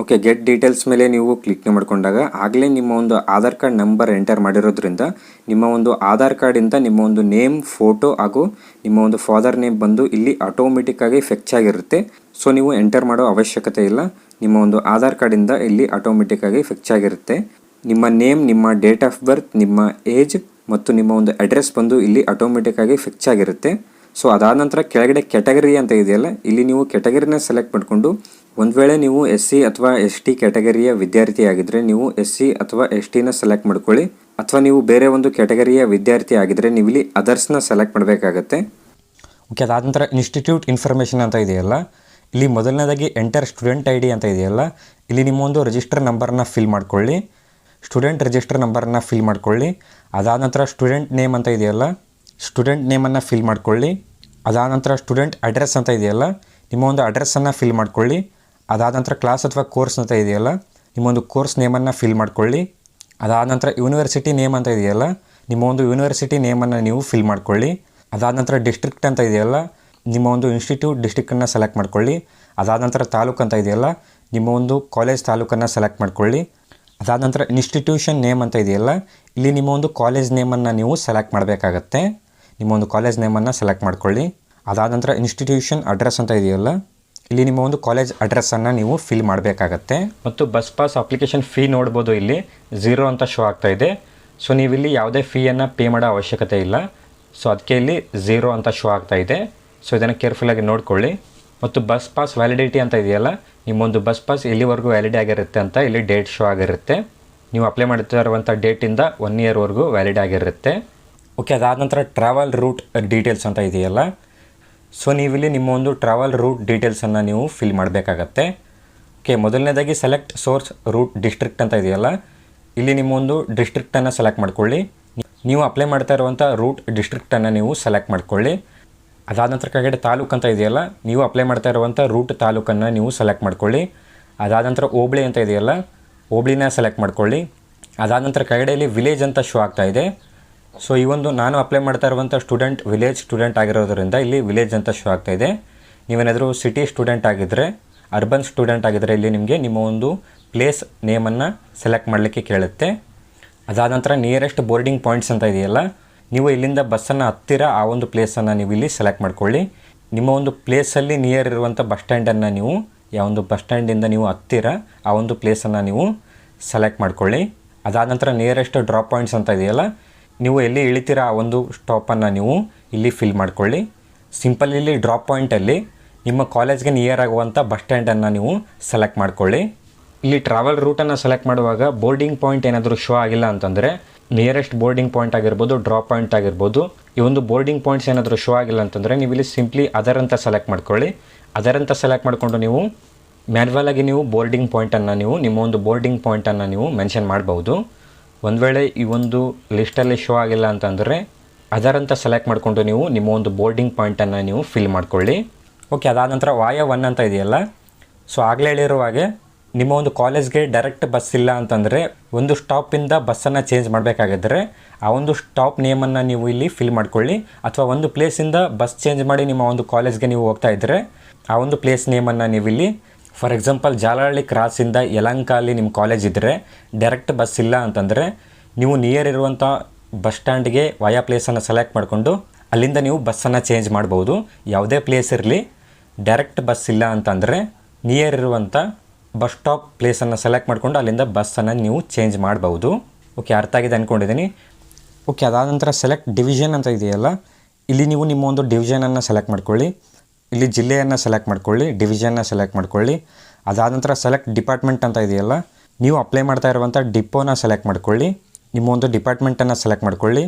ಓಕೆ, ಗೆಟ್ ಡೀಟೇಲ್ಸ್ ಮೇಲೆ ನೀವು ಕ್ಲಿಕ್ನ ಮಾಡ್ಕೊಂಡಾಗ ಆಗಲೇ ನಿಮ್ಮ ಒಂದು ಆಧಾರ್ ಕಾರ್ಡ್ ನಂಬರ್ ಎಂಟರ್ ಮಾಡಿರೋದ್ರಿಂದ ನಿಮ್ಮ ಒಂದು ಆಧಾರ್ ಕಾರ್ಡಿಂದ ನಿಮ್ಮ ಒಂದು ನೇಮ್, ಫೋಟೋ ಹಾಗೂ ನಿಮ್ಮ ಒಂದು ಫಾದರ್ ನೇಮ್ ಬಂದು ಇಲ್ಲಿ ಆಟೋಮೆಟಿಕ್ಕಾಗಿ ಫೆಚ್ ಆಗಿರುತ್ತೆ. ಸೊ ನೀವು ಎಂಟರ್ ಮಾಡೋ ಅವಶ್ಯಕತೆ ಇಲ್ಲ, ನಿಮ್ಮ ಒಂದು ಆಧಾರ್ ಕಾರ್ಡಿಂದ ಇಲ್ಲಿ ಆಟೋಮೆಟಿಕ್ಕಾಗಿ ಫೆಚ್ ಆಗಿರುತ್ತೆ. ನಿಮ್ಮ ನೇಮ್, ನಿಮ್ಮ ಡೇಟ್ ಆಫ್ ಬರ್ತ್, ನಿಮ್ಮ ಏಜ್ ಮತ್ತು ನಿಮ್ಮ ಒಂದು ಅಡ್ರೆಸ್ ಬಂದು ಇಲ್ಲಿ ಆಟೋಮೆಟಿಕ್ಕಾಗಿ ಫಿಕ್ಸ್ ಆಗಿರುತ್ತೆ. ಸೊ ಅದಾದ ನಂತರ ಕೆಳಗಡೆ ಕ್ಯಾಟಗರಿ ಅಂತ ಇದೆಯಲ್ಲ, ಇಲ್ಲಿ ನೀವು ಕ್ಯಾಟಗರಿನ ಸೆಲೆಕ್ಟ್ ಮಾಡಿಕೊಂಡು ಒಂದು ವೇಳೆ ನೀವು SC ಅಥವಾ ST ಕ್ಯಾಟಗರಿಯ ವಿದ್ಯಾರ್ಥಿ ಆಗಿದ್ದರೆ ನೀವು SC ಅಥವಾ STನ ಸೆಲೆಕ್ಟ್ ಮಾಡ್ಕೊಳ್ಳಿ. ಅಥವಾ ನೀವು ಬೇರೆ ಒಂದು ಕ್ಯಾಟಗರಿಯ ವಿದ್ಯಾರ್ಥಿ ಆಗಿದ್ದರೆ ನೀವು ಇಲ್ಲಿ ಅದರ್ಸ್ನ ಸೆಲೆಕ್ಟ್ ಮಾಡಬೇಕಾಗತ್ತೆ. ಓಕೆ, ಅದಾದ ನಂತರ ಇನ್ಸ್ಟಿಟ್ಯೂಟ್ ಇನ್ಫಾರ್ಮೇಷನ್ ಅಂತ ಇದೆಯಲ್ಲ, ಇಲ್ಲಿ ಮೊದಲನೇದಾಗಿ ಎಂಟರ್ ಸ್ಟೂಡೆಂಟ್ ID ಅಂತ ಇದೆಯಲ್ಲ, ಇಲ್ಲಿ ನಿಮ್ಮ ಒಂದು ರಿಜಿಸ್ಟರ್ ನಂಬರ್ನ ಫಿಲ್ ಮಾಡ್ಕೊಳ್ಳಿ. ಸ್ಟೂಡೆಂಟ್ ರಿಜಿಸ್ಟರ್ ನಂಬರನ್ನು ಫಿಲ್ ಮಾಡ್ಕೊಳ್ಳಿ. ಅದಾದ ನಂತರ ಸ್ಟೂಡೆಂಟ್ ನೇಮ್ ಅಂತ ಇದೆಯಲ್ಲ, ಸ್ಟೂಡೆಂಟ್ ನೇಮನ್ನು ಫಿಲ್ ಮಾಡ್ಕೊಳ್ಳಿ. ಅದಾದ ನಂತರ ಸ್ಟೂಡೆಂಟ್ ಅಡ್ರೆಸ್ ಅಂತ ಇದೆಯಲ್ಲ, ನಿಮ್ಮ ಒಂದು ಅಡ್ರೆಸ್ಸನ್ನು ಫಿಲ್ ಮಾಡ್ಕೊಳ್ಳಿ. ಅದಾದ ನಂತರ ಕ್ಲಾಸ್ ಅಥವಾ ಕೋರ್ಸ್ ಅಂತ ಇದೆಯಲ್ಲ, ನಿಮ್ಮ ಒಂದು ಕೋರ್ಸ್ ನೇಮನ್ನು ಫಿಲ್ ಮಾಡ್ಕೊಳ್ಳಿ. ಅದಾದ ನಂತರ ಯೂನಿವರ್ಸಿಟಿ ನೇಮ್ ಅಂತ ಇದೆಯಲ್ಲ, ನಿಮ್ಮ ಒಂದು ಯೂನಿವರ್ಸಿಟಿ ನೇಮನ್ನು ನೀವು ಫಿಲ್ ಮಾಡ್ಕೊಳ್ಳಿ. ಅದಾದ ನಂತರ ಡಿಸ್ಟ್ರಿಕ್ಟ್ ಅಂತ ಇದೆಯಲ್ಲ, ನಿಮ್ಮ ಒಂದು ಇನ್ಸ್ಟಿಟ್ಯೂಟ್ ಡಿಸ್ಟ್ರಿಕ್ಟನ್ನು ಸೆಲೆಕ್ಟ್ ಮಾಡ್ಕೊಳ್ಳಿ. ಅದಾದ ನಂತರ ತಾಲೂಕು ಅಂತ ಇದೆಯಲ್ಲ, ನಿಮ್ಮ ಒಂದು ಕಾಲೇಜ್ ತಾಲೂಕನ್ನು ಸೆಲೆಕ್ಟ್ ಮಾಡ್ಕೊಳ್ಳಿ. ಅದಾದ ನಂತರ ಇನ್ಸ್ಟಿಟ್ಯೂಷನ್ ನೇಮ್ ಅಂತ ಇದೆಯಲ್ಲ, ಇಲ್ಲಿ ನಿಮ್ಮ ಒಂದು ಕಾಲೇಜ್ ನೇಮನ್ನು ನೀವು ಸೆಲೆಕ್ಟ್ ಮಾಡಬೇಕಾಗತ್ತೆ. ನಿಮ್ಮ ಒಂದು ಕಾಲೇಜ್ ನೇಮನ್ನು ಸೆಲೆಕ್ಟ್ ಮಾಡ್ಕೊಳ್ಳಿ. ಅದಾದ ನಂತರ ಇನ್ಸ್ಟಿಟ್ಯೂಷನ್ ಅಡ್ರೆಸ್ ಅಂತ ಇದೆಯಲ್ಲ, ಇಲ್ಲಿ ನಿಮ್ಮ ಒಂದು ಕಾಲೇಜ್ ಅಡ್ರೆಸ್ಸನ್ನು ನೀವು ಫಿಲ್ ಮಾಡಬೇಕಾಗತ್ತೆ. ಮತ್ತು ಬಸ್ ಪಾಸ್ ಅಪ್ಲಿಕೇಶನ್ ಫೀ ನೋಡ್ಬೋದು, ಇಲ್ಲಿ 0 ಅಂತ ಶೋ ಆಗ್ತಾ ಇದೆ. ಸೊ ನೀವಿಲ್ಲಿ ಯಾವುದೇ ಫೀಯನ್ನು ಪೇ ಮಾಡೋ ಅವಶ್ಯಕತೆ ಇಲ್ಲ. ಸೊ ಅದಕ್ಕೆ ಇಲ್ಲಿ 0 ಅಂತ ಶೋ ಆಗ್ತಾ ಇದೆ. ಸೊ ಇದನ್ನು ಕೇರ್ಫುಲ್ಲಾಗಿ ನೋಡ್ಕೊಳ್ಳಿ. ಮತ್ತು ಬಸ್ ಪಾಸ್ ವ್ಯಾಲಿಡಿಟಿ ಅಂತ ಇದೆಯಲ್ಲ, ನಿಮ್ಮೊಂದು ಬಸ್ ಪಾಸ್ ಎಲ್ಲಿವರೆಗೂ ವ್ಯಾಲಿಡ್ ಆಗಿರುತ್ತೆ ಅಂತ ಇಲ್ಲಿ ಡೇಟ್ ಶೋ ಆಗಿರುತ್ತೆ. ನೀವು ಅಪ್ಲೈ ಮಾಡ್ತಾ ಇರುವಂಥ ಡೇಟಿಂದ 1 ಇಯರ್ವರೆಗೂ ವ್ಯಾಲಿಡ್ ಆಗಿರುತ್ತೆ. ಓಕೆ, ಅದಾದ ನಂತರ ಟ್ರಾವೆಲ್ ರೂಟ್ ಡೀಟೇಲ್ಸ್ ಅಂತ ಇದೆಯಲ್ಲ, ಸೊ ನೀವಿಲ್ಲಿ ನಿಮ್ಮ ಒಂದು ಟ್ರಾವೆಲ್ ರೂಟ್ ಡೀಟೇಲ್ಸನ್ನು ನೀವು ಫಿಲ್ ಮಾಡಬೇಕಾಗತ್ತೆ. ಓಕೆ, ಮೊದಲನೇದಾಗಿ ಸೆಲೆಕ್ಟ್ ಸೋರ್ಸ್ ರೂಟ್ ಡಿಸ್ಟ್ರಿಕ್ಟ್ ಅಂತ ಇದೆಯಲ್ಲ, ಇಲ್ಲಿ ನಿಮ್ಮ ಒಂದು ಡಿಸ್ಟ್ರಿಕ್ಟನ್ನು ಸೆಲೆಕ್ಟ್ ಮಾಡ್ಕೊಳ್ಳಿ. ನೀವು ಅಪ್ಲೈ ಮಾಡ್ತಾ ಇರುವಂಥ ರೂಟ್ ಡಿಸ್ಟ್ರಿಕ್ಟನ್ನು ನೀವು ಸೆಲೆಕ್ಟ್ ಮಾಡ್ಕೊಳ್ಳಿ. ಅದಾದ ನಂತರ ಕೆಳಗಡೆ ತಾಲೂಕು ಅಂತ ಇದೆಯಲ್ಲ, ನೀವು ಅಪ್ಲೈ ಮಾಡ್ತಾ ಇರುವಂಥ ರೂಟ್ ತಾಲೂಕನ್ನು ನೀವು ಸೆಲೆಕ್ಟ್ ಮಾಡ್ಕೊಳ್ಳಿ. ಅದಾದ ನಂತರ ಹೋಬಳಿ ಅಂತ ಇದೆಯಲ್ಲ, ಹೋಬಳಿನ ಸೆಲೆಕ್ಟ್ ಮಾಡ್ಕೊಳ್ಳಿ. ಅದಾದ ನಂತರ ಕೆಳಗಡೆಯಲ್ಲಿ ವಿಲೇಜ್ ಅಂತ ಶೋ ಆಗ್ತಾ ಇದೆ. ಸೊ ಈ ಒಂದು ನಾನು ಅಪ್ಲೈ ಮಾಡ್ತಾ ಇರುವಂಥ ಸ್ಟೂಡೆಂಟ್ ವಿಲೇಜ್ ಸ್ಟೂಡೆಂಟ್ ಆಗಿರೋದ್ರಿಂದ ಇಲ್ಲಿ ವಿಲೇಜ್ ಅಂತ ಶೋ ಆಗ್ತಾ ಇದೆ. ನೀವೇನಾದರೂ ಸಿಟಿ ಸ್ಟೂಡೆಂಟ್ ಆಗಿದ್ದರೆ, ಅರ್ಬನ್ ಸ್ಟೂಡೆಂಟ್ ಆಗಿದ್ದರೆ ಇಲ್ಲಿ ನಿಮಗೆ ನಿಮ್ಮ ಒಂದು ಪ್ಲೇಸ್ ನೇಮನ್ನು ಸೆಲೆಕ್ಟ್ ಮಾಡಲಿಕ್ಕೆ ಕೇಳುತ್ತೆ. ಅದಾದ ನಂತರ ನಿಯರೆಸ್ಟ್ ಬೋರ್ಡಿಂಗ್ ಪಾಯಿಂಟ್ಸ್ ಅಂತ ಇದೆಯಲ್ಲ, ನೀವು ಇಲ್ಲಿಂದ ಬಸ್ಸನ್ನು ಹತ್ತಿರ ಆ ಒಂದು ಪ್ಲೇಸನ್ನು ನೀವು ಇಲ್ಲಿ ಸೆಲೆಕ್ಟ್ ಮಾಡ್ಕೊಳ್ಳಿ. ನಿಮ್ಮ ಒಂದು ಪ್ಲೇಸಲ್ಲಿ ನಿಯರ್ ಇರುವಂಥ ಬಸ್ ಸ್ಟ್ಯಾಂಡನ್ನು ನೀವು ಯಾವೊಂದು ಬಸ್ ಸ್ಟ್ಯಾಂಡಿಂದ ನೀವು ಹತ್ತಿರ ಆ ಒಂದು ಪ್ಲೇಸನ್ನು ನೀವು ಸೆಲೆಕ್ಟ್ ಮಾಡ್ಕೊಳ್ಳಿ. ಅದಾದ ನಂತರ ನಿಯರೆಸ್ಟ್ ಡ್ರಾಪ್ ಪಾಯಿಂಟ್ಸ್ ಅಂತ ಇದೆಯಲ್ಲ, ನೀವು ಎಲ್ಲಿ ಇಳಿತೀರ ಆ ಒಂದು ಸ್ಟಾಪನ್ನು ನೀವು ಇಲ್ಲಿ ಫಿಲ್ ಮಾಡ್ಕೊಳ್ಳಿ. ಸಿಂಪಲ್ ಇಲ್ಲಿ ಡ್ರಾಪ್ ಪಾಯಿಂಟಲ್ಲಿ ನಿಮ್ಮ ಕಾಲೇಜ್ಗೆ ನಿಯರ್ ಆಗುವಂಥ ಬಸ್ ಸ್ಟ್ಯಾಂಡನ್ನು ನೀವು ಸೆಲೆಕ್ಟ್ ಮಾಡ್ಕೊಳ್ಳಿ. ಇಲ್ಲಿ ಟ್ರಾವೆಲ್ ರೂಟನ್ನು ಸೆಲೆಕ್ಟ್ ಮಾಡುವಾಗ ಬೋರ್ಡಿಂಗ್ ಪಾಯಿಂಟ್ ಏನಾದರೂ ಶೋ ಆಗಿಲ್ಲ ಅಂತಂದರೆ, ನಿಯರೆಸ್ಟ್ ಬೋರ್ಡಿಂಗ್ ಪಾಯಿಂಟ್ ಆಗಿರ್ಬೋದು, ಡ್ರಾಪ್ ಪಾಯಿಂಟ್ ಆಗಿರ್ಬೋದು, ಈ ಒಂದು ಬೋರ್ಡಿಂಗ್ ಪಾಯಿಂಟ್ಸ್ ಏನಾದರೂ ಶೋ ಆಗಿಲ್ಲ ಅಂತಂದರೆ ನೀವು ಇಲ್ಲಿ ಸಿಂಪ್ಲಿ ಅದರ್ ಅಂತ ಸೆಲೆಕ್ಟ್ ಮಾಡ್ಕೊಳ್ಳಿ. ಅದರ್ ಅಂತ ಸೆಲೆಕ್ಟ್ ಮಾಡಿಕೊಂಡು ನೀವು ಮ್ಯಾನ್ಯುವಲ್ ಆಗಿ ನೀವು ಬೋರ್ಡಿಂಗ್ ಪಾಯಿಂಟನ್ನು ನೀವು ನಿಮ್ಮ ಒಂದು ಬೋರ್ಡಿಂಗ್ ಪಾಯಿಂಟನ್ನು ನೀವು ಮೆನ್ಷನ್ ಮಾಡ್ಬೋದು. ಒಂದು ವೇಳೆ ಈ ಒಂದು ಲಿಸ್ಟಲ್ಲಿ ಶೋ ಆಗಿಲ್ಲ ಅಂತಂದರೆ ಅದರ್ ಅಂತ ಸೆಲೆಕ್ಟ್ ಮಾಡಿಕೊಂಡು ನೀವು ನಿಮ್ಮ ಒಂದು ಬೋರ್ಡಿಂಗ್ ಪಾಯಿಂಟನ್ನು ನೀವು ಫಿಲ್ ಮಾಡ್ಕೊಳ್ಳಿ. ಓಕೆ, ಅದಾದ ನಂತರ ವಾಯ 1 ಅಂತ ಇದೆಯಲ್ಲ, ಸೊ ಆಗಲೇ ಹೇಳಿರುವ ಹಾಗೆ ನಿಮ್ಮ ಒಂದು ಕಾಲೇಜ್ಗೆ ಡೈರೆಕ್ಟ್ ಬಸ್ ಇಲ್ಲ ಅಂತಂದರೆ ಒಂದು ಸ್ಟಾಪಿಂದ ಬಸ್ಸನ್ನು ಚೇಂಜ್ ಮಾಡಬೇಕಾಗಿದ್ದರೆ ಆ ಒಂದು ಸ್ಟಾಪ್ ನೇಮನ್ನು ನೀವು ಇಲ್ಲಿ ಫಿಲ್ ಮಾಡ್ಕೊಳ್ಳಿ. ಅಥವಾ ಒಂದು ಪ್ಲೇಸಿಂದ ಬಸ್ ಚೇಂಜ್ ಮಾಡಿ ನಿಮ್ಮ ಒಂದು ಕಾಲೇಜ್ಗೆ ನೀವು ಹೋಗ್ತಾ ಇದ್ದರೆ ಆ ಒಂದು ಪ್ಲೇಸ್ ನೇಮನ್ನು ನೀವು ಇಲ್ಲಿ, ಫಾರ್ ಎಕ್ಸಾಂಪಲ್ ಜಾಲಹಳ್ಳಿ ಕ್ರಾಸಿಂದ ಯಲಹಂಕ ಅಲ್ಲಿ ನಿಮ್ಮ ಕಾಲೇಜ್ ಇದ್ದರೆ ಡೈರೆಕ್ಟ್ ಬಸ್ ಇಲ್ಲ ಅಂತಂದರೆ ನೀವು ನಿಯರ್ ಇರುವಂಥ ಬಸ್ ಸ್ಟ್ಯಾಂಡ್ಗೆ ವಾಯಾ ಪ್ಲೇಸನ್ನು ಸೆಲೆಕ್ಟ್ ಮಾಡಿಕೊಂಡು ಅಲ್ಲಿಂದ ನೀವು ಬಸ್ಸನ್ನು ಚೇಂಜ್ ಮಾಡ್ಬೋದು. ಯಾವುದೇ ಪ್ಲೇಸ್ ಇರಲಿ, ಡೈರೆಕ್ಟ್ ಬಸ್ ಇಲ್ಲ ಅಂತಂದರೆ ನಿಯರ್ ಇರುವಂಥ ಬಸ್ ಸ್ಟಾಪ್ ಪ್ಲೇಸನ್ನು ಸೆಲೆಕ್ಟ್ ಮಾಡಿಕೊಂಡು ಅಲ್ಲಿಂದ ಬಸ್ಸನ್ನು ನೀವು ಚೇಂಜ್ ಮಾಡ್ಬೋದು. ಓಕೆ, ಅರ್ಥ ಆಗಿದೆ ಅಂದ್ಕೊಂಡಿದ್ದೀನಿ. ಓಕೆ, ಅದಾದ ನಂತರ ಸೆಲೆಕ್ಟ್ ಡಿವಿಷನ್ ಅಂತ ಇದೆಯಲ್ಲ, ಇಲ್ಲಿ ನೀವು ನಿಮ್ಮ ಒಂದು ಡಿವಿಷನನ್ನು ಸೆಲೆಕ್ಟ್ ಮಾಡ್ಕೊಳ್ಳಿ. ಇಲ್ಲಿ ಜಿಲ್ಲೆಯನ್ನು ಸೆಲೆಕ್ಟ್ ಮಾಡ್ಕೊಳ್ಳಿ, ಡಿವಿಷನ್ನ ಸೆಲೆಕ್ಟ್ ಮಾಡ್ಕೊಳ್ಳಿ. ಅದಾದ ನಂತರ ಸೆಲೆಕ್ಟ್ ಡಿಪಾರ್ಟ್ಮೆಂಟ್ ಅಂತ ಇದೆಯಲ್ಲ, ನೀವು ಅಪ್ಲೈ ಮಾಡ್ತಾ ಇರುವಂಥ ಡಿಪೋನ ಸೆಲೆಕ್ಟ್ ಮಾಡ್ಕೊಳ್ಳಿ. ನಿಮ್ಮ ಒಂದು ಡಿಪಾರ್ಟ್ಮೆಂಟನ್ನು ಸೆಲೆಕ್ಟ್ ಮಾಡ್ಕೊಳ್ಳಿ.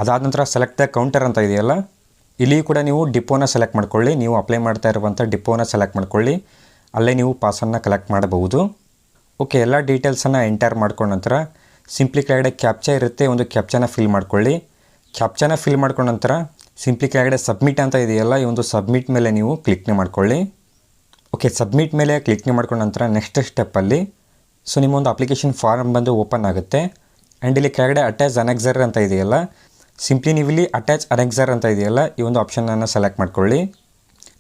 ಅದಾದ ನಂತರ ಸೆಲೆಕ್ಟ್ ದ ಕೌಂಟರ್ ಅಂತ ಇದೆಯಲ್ಲ, ಇಲ್ಲಿ ಕೂಡ ನೀವು ಡಿಪೋನ ಸೆಲೆಕ್ಟ್ ಮಾಡ್ಕೊಳ್ಳಿ. ನೀವು ಅಪ್ಲೈ ಮಾಡ್ತಾ ಇರುವಂಥ ಡಿಪೋನ ಸೆಲೆಕ್ಟ್ ಮಾಡ್ಕೊಳ್ಳಿ. ಅಲ್ಲೇ ನೀವು ಪಾಸನ್ನು ಕಲೆಕ್ಟ್ ಮಾಡಬಹುದು. ಓಕೆ, ಎಲ್ಲ ಡೀಟೇಲ್ಸನ್ನು ಎಂಟರ್ ಮಾಡ್ಕೊಂಡ ನಂತರ ಸಿಂಪ್ಲಿ ಕೆಳಗಡೆ ಕ್ಯಾಪ್ಚಾ ಇರುತ್ತೆ, ಒಂದು ಕ್ಯಾಪ್ಚಾನ ಫಿಲ್ ಮಾಡ್ಕೊಳ್ಳಿ. ಕ್ಯಾಪ್ಚಾನ ಫಿಲ್ ಮಾಡ್ಕೊಂಡ ನಂತರ ಸಿಂಪ್ಲಿ ಕೆಳಗಡೆ ಸಬ್ಮಿಟ್ ಅಂತ ಇದೆಯಲ್ಲ, ಈ ಒಂದು ಸಬ್ಮಿಟ್ ಮೇಲೆ ನೀವು ಕ್ಲಿಕ್ನೇ ಮಾಡ್ಕೊಳ್ಳಿ. ಓಕೆ, ಸಬ್ಮಿಟ್ ಮೇಲೆ ಕ್ಲಿಕ್ನೇ ಮಾಡ್ಕೊಂಡ ನಂತರ ನೆಕ್ಸ್ಟ್ ಸ್ಟೆಪ್ಪಲ್ಲಿ ಸೊ ನಿಮ್ಮೊಂದು ಅಪ್ಲಿಕೇಶನ್ ಫಾರ್ಮ್ ಬಂದು ಓಪನ್ ಆಗುತ್ತೆ. ಆ್ಯಂಡ್ ಇಲ್ಲಿ ಕೆಳಗಡೆ ಅಟ್ಯಾಚ್ ಅನೆಕ್ಸರ್ ಅಂತ ಇದೆಯಲ್ಲ, ಸಿಂಪ್ಲಿ ನೀವಿಲ್ಲಿ ಅಟ್ಯಾಚ್ ಅನೆಕ್ಸರ್ ಅಂತ ಇದೆಯಲ್ಲ, ಈ ಒಂದು ಆಪ್ಷನನ್ನು ಸೆಲೆಕ್ಟ್ ಮಾಡ್ಕೊಳ್ಳಿ.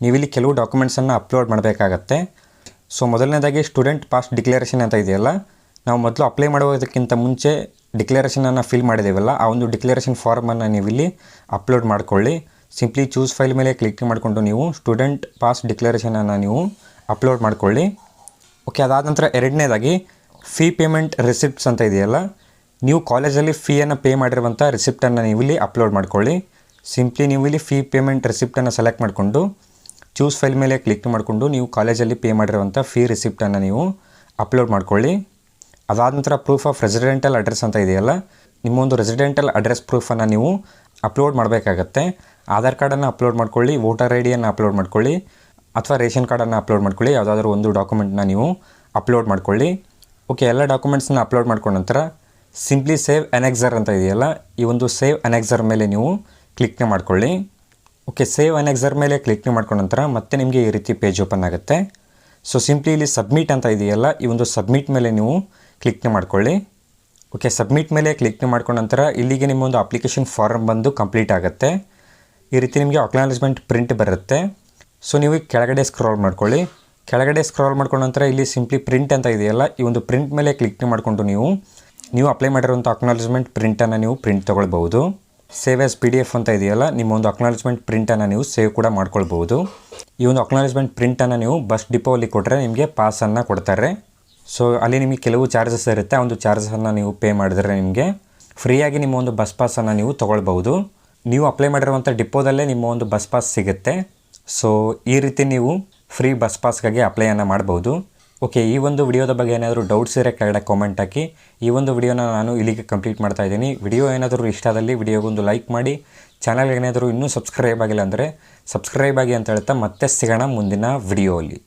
ನೀವಿಲ್ಲಿ ಕೆಲವು ಡಾಕ್ಯುಮೆಂಟ್ಸನ್ನು ಅಪ್ಲೋಡ್ ಮಾಡಬೇಕಾಗತ್ತೆ. ಸೊ ಮೊದಲನೇದಾಗಿ ಸ್ಟೂಡೆಂಟ್ ಪಾಸ್ ಡಿಕ್ಲರೇಷನ್ ಅಂತ ಇದೆಯಲ್ಲ, ನಾವು ಮೊದಲು ಅಪ್ಲೈ ಮಾಡೋದಕ್ಕಿಂತ ಮುಂಚೆ ಡಿಕ್ಲರೇಷನನ್ನು ಫಿಲ್ ಮಾಡಿದ್ದೇವಲ್ಲ, ಆ ಒಂದು ಡಿಕ್ಲರೇಷನ್ ಫಾರ್ಮನ್ನು ನೀವಿಲ್ಲಿ ಅಪ್ಲೋಡ್ ಮಾಡ್ಕೊಳ್ಳಿ. ಸಿಂಪ್ಲಿ ಚೂಸ್ ಫೈಲ್ ಮೇಲೆ ಕ್ಲಿಕ್ ಮಾಡಿಕೊಂಡು ನೀವು ಸ್ಟೂಡೆಂಟ್ ಪಾಸ್ ಡಿಕ್ಲರೇಷನನ್ನು ನೀವು ಅಪ್ಲೋಡ್ ಮಾಡ್ಕೊಳ್ಳಿ. ಓಕೆ, ಅದಾದ ನಂತರ ಎರಡನೇದಾಗಿ ಫೀ ಪೇಮೆಂಟ್ ರಿಸಿಪ್ಟ್ಸ್ ಅಂತ ಇದೆಯಲ್ಲ, ನೀವು ಕಾಲೇಜಲ್ಲಿ ಫೀಯನ್ನು ಪೇ ಮಾಡಿರುವಂಥ ರಿಸಿಪ್ಟನ್ನು ನೀವಿಲ್ಲಿ ಅಪ್ಲೋಡ್ ಮಾಡ್ಕೊಳ್ಳಿ. ಸಿಂಪ್ಲಿ ನೀವು ಇಲ್ಲಿ ಫೀ ಪೇಮೆಂಟ್ ರಿಸಿಪ್ಟನ್ನು ಸೆಲೆಕ್ಟ್ ಮಾಡಿಕೊಂಡು ಚೂಸ್ ಫೈಲ್ ಮೇಲೆ ಕ್ಲಿಕ್ ಮಾಡಿಕೊಂಡು ನೀವು ಕಾಲೇಜಲ್ಲಿ ಪೇ ಮಾಡಿರುವಂಥ ಫೀ ರಿಸಿಪ್ಟನ್ನು ನೀವು ಅಪ್ಲೋಡ್ ಮಾಡ್ಕೊಳ್ಳಿ. ಅದಾದ ನಂತರ ಪ್ರೂಫ್ ಆಫ್ ರೆಸಿಡೆಂಟಲ್ ಅಡ್ರೆಸ್ ಅಂತ ಇದೆಯಲ್ಲ, ನಿಮ್ಮೊಂದು ರೆಸಿಡೆಂಟಲ್ ಅಡ್ರೆಸ್ ಪ್ರೂಫನ್ನು ನೀವು ಅಪ್ಲೋಡ್ ಮಾಡಬೇಕಾಗತ್ತೆ. ಆಧಾರ್ ಕಾರ್ಡನ್ನು ಅಪ್ಲೋಡ್ ಮಾಡ್ಕೊಳ್ಳಿ, ವೋಟರ್ ಐ ಡಿಯನ್ನು ಅಪ್ಲೋಡ್ ಮಾಡ್ಕೊಳ್ಳಿ, ಅಥವಾ ರೇಷನ್ ಕಾರ್ಡನ್ನು ಅಪ್ಲೋಡ್ ಮಾಡ್ಕೊಳ್ಳಿ. ಯಾವುದಾದ್ರೂ ಒಂದು ಡಾಕ್ಯುಮೆಂಟ್ನ ನೀವು ಅಪ್ಲೋಡ್ ಮಾಡ್ಕೊಳ್ಳಿ. ಓಕೆ, ಎಲ್ಲ ಡಾಕ್ಯುಮೆಂಟ್ಸನ್ನ ಅಪ್ಲೋಡ್ ಮಾಡ್ಕೊಂಡ ನಂತರ ಸಿಂಪ್ಲಿ ಸೇವ್ ಅನೆಕ್ಸರ್ ಅಂತ ಇದೆಯಲ್ಲ, ಈ ಒಂದು ಸೇವ್ ಅನೆಕ್ಸರ್ ಮೇಲೆ ನೀವು ಕ್ಲಿಕ್ನ ಮಾಡ್ಕೊಳ್ಳಿ. ಓಕೆ, ಸೇವ್ ಅನೆಕ್ಸರ್ ಮೇಲೆ ಕ್ಲಿಕ್ ಮಾಡ್ಕೊಂಡ ನಂತರ ಮತ್ತೆ ನಿಮಗೆ ಈ ರೀತಿ ಪೇಜ್ ಓಪನ್ ಆಗುತ್ತೆ. ಸೊ ಸಿಂಪ್ಲಿ ಇಲ್ಲಿ ಸಬ್ಮಿಟ್ ಅಂತ ಇದೆಯಲ್ಲ, ಈ ಒಂದು ಸಬ್ಮಿಟ್ ಮೇಲೆ ನೀವು ಕ್ಲಿಕ್ ಮಾಡ್ಕೊಳ್ಳಿ. ಓಕೆ, ಸಬ್ಮಿಟ್ ಮೇಲೆ ಕ್ಲಿಕ್ ಮಾಡ್ಕೊಂಡ ನಂತರ ಇಲ್ಲಿಗೆ ನಿಮ್ಮ ಒಂದು ಅಪ್ಲಿಕೇಶನ್ ಫಾರ್ಮ್ ಬಂದು ಕಂಪ್ಲೀಟ್ ಆಗುತ್ತೆ. ಈ ರೀತಿ ನಿಮಗೆ ಅಕ್ನಾಲೇಜ್ಮೆಂಟ್ ಪ್ರಿಂಟ್ ಬರುತ್ತೆ. ಸೊ ನೀವು ಕೆಳಗಡೆ ಸ್ಕ್ರಾಲ್ ಮಾಡ್ಕೊಳ್ಳಿ. ಕೆಳಗಡೆ ಸ್ಕ್ರಾಲ್ ಮಾಡ್ಕೊಂಡ ನಂತರ ಇಲ್ಲಿ ಸಿಂಪ್ಲಿ ಪ್ರಿಂಟ್ ಅಂತ ಇದೆಯಲ್ಲ, ಈ ಒಂದು ಪ್ರಿಂಟ್ ಮೇಲೆ ಕ್ಲಿಕ್ ಮಾಡಿಕೊಂಡು ನೀವು ಅಪ್ಲೈ ಮಾಡಿರುವಂಥ ಅಕ್ನಾಲೇಜ್ಮೆಂಟ್ ಪ್ರಿಂಟನ್ನು ನೀವು ಪ್ರಿಂಟ್ ತೊಗೊಳ್ಬೋದು. ಸೇವ್ ಆಸ್ PDF ಅಂತ ಇದೆಯಲ್ಲ, ನಿಮ್ಮ ಒಂದು ಅಕ್ನಾಲೇಜ್ಮೆಂಟ್ ಪ್ರಿಂಟನ್ನು ನೀವು ಸೇವ್ ಕೂಡ ಮಾಡ್ಕೊಳ್ಬೋದು. ಈ ಒಂದು ಅಕ್ನಾಲೇಜ್ಮೆಂಟ್ ಪ್ರಿಂಟನ್ನು ನೀವು ಬಸ್ ಡಿಪೋಲ್ಲಿ ಕೊಟ್ಟರೆ ನಿಮಗೆ ಪಾಸನ್ನು ಕೊಡ್ತಾರೆ. ಸೊ ಅಲ್ಲಿ ನಿಮಗೆ ಕೆಲವು ಚಾರ್ಜಸ್ ಇರುತ್ತೆ, ಆ ಒಂದು ಚಾರ್ಜಸನ್ನು ನೀವು ಪೇ ಮಾಡಿದ್ರೆ ನಿಮಗೆ ಫ್ರೀಯಾಗಿ ನಿಮ್ಮ ಒಂದು ಬಸ್ ಪಾಸನ್ನು ನೀವು ತೊಗೊಳ್ಬೋದು. ನೀವು ಅಪ್ಲೈ ಮಾಡಿರುವಂಥ ಡಿಪೋದಲ್ಲೇ ನಿಮ್ಮ ಒಂದು ಬಸ್ ಪಾಸ್ ಸಿಗುತ್ತೆ. ಸೊ ಈ ರೀತಿ ನೀವು ಫ್ರೀ ಬಸ್ ಪಾಸ್ಗಾಗಿ ಅಪ್ಲೈಯನ್ನು ಮಾಡ್ಬೋದು. ಓಕೆ, ಈ ಒಂದು ವಿಡಿಯೋದ ಬಗ್ಗೆ ಏನಾದರೂ ಡೌಟ್ಸ್ ಇರೋ ಕೆಳಗಡೆ ಕಾಮೆಂಟ್ ಹಾಕಿ. ಈ ಒಂದು ವಿಡಿಯೋನ ನಾನು ಇಲ್ಲಿಗೆ ಕಂಪ್ಲೀಟ್ ಮಾಡ್ತಾ ಇದ್ದೀನಿ. ವಿಡಿಯೋ ಏನಾದರೂ ಇಷ್ಟ ಆದಲ್ಲಿ ವಿಡಿಯೋಗೊಂದು ಲೈಕ್ ಮಾಡಿ. ಚಾನಲ್ಗೆ ಏನಾದರೂ ಇನ್ನೂ ಸಬ್ಸ್ಕ್ರೈಬ್ ಆಗಿಲ್ಲ ಅಂದರೆ ಸಬ್ಸ್ಕ್ರೈಬ್ ಆಗಿ ಅಂತ ಹೇಳ್ತಾ ಮತ್ತೆ ಸಿಗೋಣ ಮುಂದಿನ ವಿಡಿಯೋಲಿ.